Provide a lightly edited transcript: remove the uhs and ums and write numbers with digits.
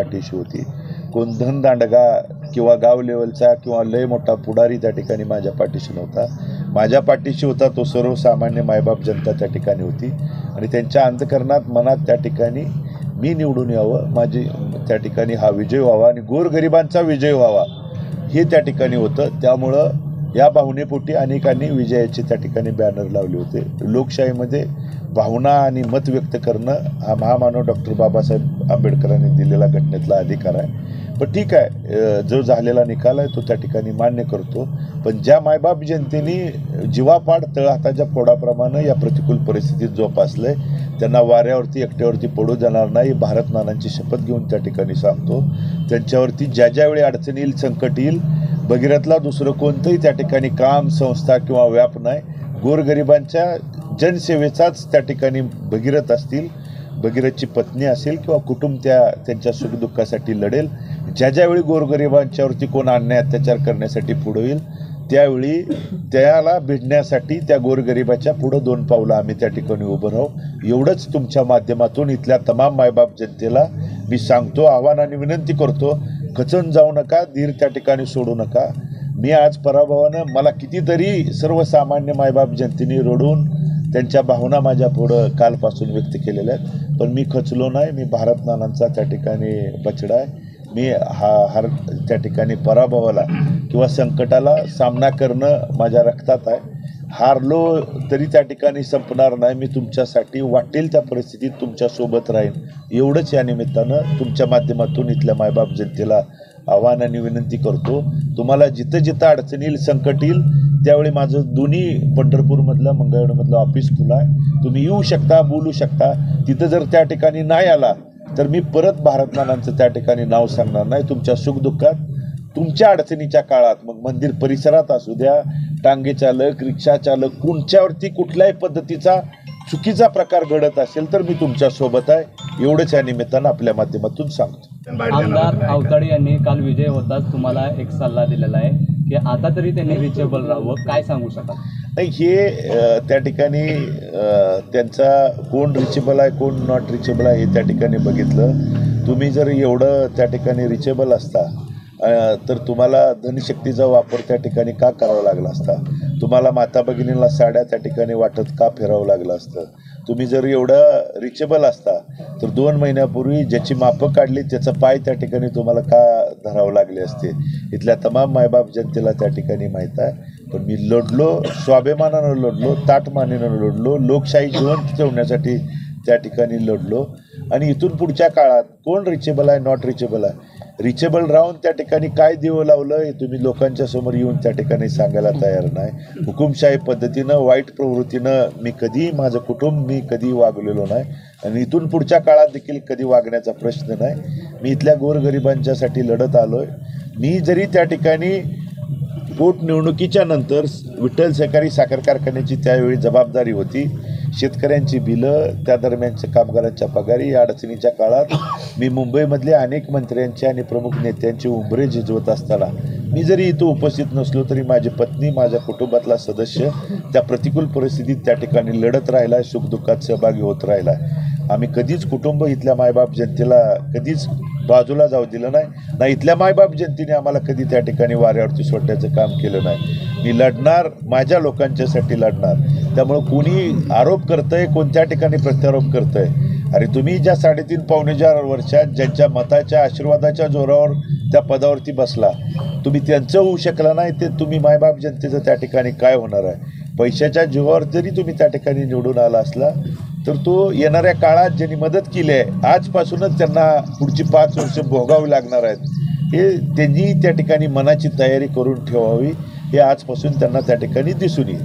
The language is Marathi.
पाठीशी होती. कोण धनदांडगा किंवा गाव लेवलचा किंवा लय मोठा पुढारी त्या ठिकाणी माझ्या पाठीशी नव्हता. माझ्या पाठीशी होता तो सर्वसामान्य मायबाप जनता त्या ठिकाणी होती आणि त्यांच्या अंतःकरणात मनात त्या ठिकाणी मी निवडून यावं, माझी त्या ठिकाणी हा विजय व्हावा आणि गोरगरिबांचा विजय व्हावा हे त्या ठिकाणी होतं. त्यामुळं या भावनेपोटी अनेकांनी विजयाचे त्या ठिकाणी बॅनर लावले होते. लोकशाहीमध्ये भावना आणि मत व्यक्त करणं हा महामानव डॉक्टर बाबासाहेब आंबेडकरांनी दिलेला घटनेतला अधिकार आहे. पण ठीक आहे, जो झालेला निकाल आहे तो त्या ठिकाणी मान्य करतो. पण ज्या मायबाप जनतेने जीवापाड तळहाताच्या फोडाप्रमाणे या प्रतिकूल परिस्थितीत जोपासलंय त्यांना वाऱ्यावरती एकट्यावरती पडू देणार नाही. भारत नानांची शपथ घेऊन त्या ठिकाणी सांगतो, त्यांच्यावरती ज्या ज्यावेळी अडचण येईल, संकट येईल, भगीरथला दुसरं कोणतंही त्या ठिकाणी काम, संस्था किंवा व्याप नाही. गोरगरिबांच्या जनसेवेचाच त्या ठिकाणी भगीरथ असतील, भगीरथची पत्नी असेल किंवा कुटुंब त्यांच्या सुखदुःखासाठी लढेल. ज्या ज्यावेळी गोरगरिबांच्यावरती कोण अन्याय अत्याचार करण्यासाठी पुढे येईल त्यावेळी त्याला भिडण्यासाठी त्या गोरगरिबाच्या पुढं 2 पावलं आम्ही त्या ठिकाणी उभं राहू. एवढंच तुमच्या माध्यमातून इथल्या तमाम मायबाप जनतेला मी सांगतो, आव्हान आणि विनंती करतो. खचून जाऊ नका, धीर त्या ठिकाणी सोडू नका. मी आज पराभवानं मला कितीतरी सर्वसामान्य मायबाप जनतेने रडून त्यांच्या भावना माझ्या पुढं कालपासून व्यक्त केलेल्या आहेत. पण मी खचलो नाही. मी भारत नानांचा त्या ठिकाणी बछडा आहे. मी हर त्या ठिकाणी पराभवाला किंवा संकटाला सामना करणं माझ्या रक्तात आहे. हारलो तरी त्या ठिकाणी संपणार नाही. मी तुमच्यासाठी वाटेल त्या परिस्थितीत तुमच्यासोबत राहीन. एवढंच या निमित्तानं तुमच्या माध्यमातून इथल्या मायबाप जनतेला आव्हान आणि विनंती करतो. तुम्हाला जिथं जिथं अडचण येईल, संकट येईल त्यावेळी माझं दोन्ही पंढरपूरमधलं, मंगळवेढमधलं ऑफिस खुलं आहे. तुम्ही येऊ शकता, बोलू शकता. तिथं जर त्या ठिकाणी नाही आला तर मी परत भारत नानांचं त्या ठिकाणी नाव सांगणार नाही. तुमच्या सुखदुःखात, तुमच्या अडचणीच्या काळात, मग मंदिर परिसरात असू द्या, टांगे चालक, रिक्षा चालक, कोणच्यावरती कुठल्याही पद्धतीचा चुकीचा प्रकार घडत असेल तर मी तुमच्यासोबत आहे. एवढंच या निमित्तानं आपल्या माध्यमातून सांगतो. आमदार आवताडे यांनी काल विजय होताच तुम्हाला एक सल्ला दिलेला आहे की आता तरी त्यांनी रिचेबल राहावं, काय सांगू शकाल? नाही, हे त्या ठिकाणी त्यांचा कोण रिचेबल आहे, कोण नॉट रिचेबल आहे हे त्या ठिकाणी बघितलं. तुम्ही जर एवढं त्या ठिकाणी रिचेबल असता तर तुम्हाला धनशक्तीचा वापर त्या ठिकाणी का करावा लागला असता? तुम्हाला माता भगिनींना साड्या त्या ठिकाणी वाटत का फिरावं लागलं असतं? तुम्ही जर एवढं रिचेबल असता तर 2 महिन्यापूर्वी ज्याची मापं काढली त्याचा पाय त्या ठिकाणी तुम्हाला का धरावं लागले असते? इथल्या तमाम मायबाप जनतेला त्या ठिकाणी माहीत आहे. पण मी लढलो, स्वाभिमानानं लढलो, ताटमानेनं लढलो, लोकशाही जिवंत ठेवण्यासाठी त्या ठिकाणी लढलो. आणि इथून पुढच्या काळात कोण रिचेबल आहे, नॉट रिचेबल आहे, रिचेबल राहून त्या ठिकाणी काय देव लावलं हे तुम्ही लोकांच्या समोर येऊन त्या ठिकाणी सांगायला तयार नाही. हुकुमशाही पद्धतीनं, वाईट प्रवृत्तीनं मी कधी, माझं कुटुंब मी कधी वागलेलो नाही आणि इथून पुढच्या काळात देखील कधी वागण्याचा प्रश्न नाही. मी इथल्या गोरगरिबांच्यासाठी लढत आलोय. मी जरी त्या ठिकाणी पोटनिवडणुकीच्या नंतर विठ्ठल सहकारी साखर कारखान्याची त्यावेळी जबाबदारी होती, शेतकऱ्यांची बिलं, त्या दरम्यानच्या कामगारांच्या पगारी, या अडचणीच्या काळात मी मुंबईमधल्या अनेक मंत्र्यांचे आणि प्रमुख नेत्यांचे उंबरे झिजवत असताना मी जरी इथं उपस्थित नसलो तरी माझी पत्नी, माझ्या कुटुंबातला सदस्य त्या प्रतिकूल परिस्थितीत त्या ठिकाणी लढत राहिला आहे, सुखदुःखात सहभागी होत राहिला आहे. आम्ही कधीच कुटुंब इथल्या मायबाप जनतेला कधीच बाजूला जाऊ दिलं नाही. ना इथल्या मायबाप जनतेने आम्हाला कधी त्या ठिकाणी वाऱ्यावरती सोडण्याचं काम केलं नाही. मी लढणार, माझ्या लोकांच्यासाठी लढणार. त्यामुळं कोणी आरोप करतंय, कोणत्या ठिकाणी प्रत्यारोप करतंय, अरे तुम्ही ज्या 3.5-4 वर्षात ज्यांच्या मताच्या, आशीर्वादाच्या जोरावर त्या पदावरती बसला, तुम्ही त्यांचं होऊ शकला नाही, ते तुम्ही मायबाप जनतेचं त्या ठिकाणी काय होणार आहे? पैशाच्या जीवावर जरी तुम्ही त्या ठिकाणी निवडून आला असला तर तो येणाऱ्या काळात ज्यांनी मदत केली आहे आजपासूनच त्यांना पुढची 5 वर्ष भोगावी लागणार आहेत. हे त्यांनी त्या ठिकाणी मनाची तयारी करून ठेवावी, हे आजपासून त्यांना त्या ठिकाणी दिसून येईल.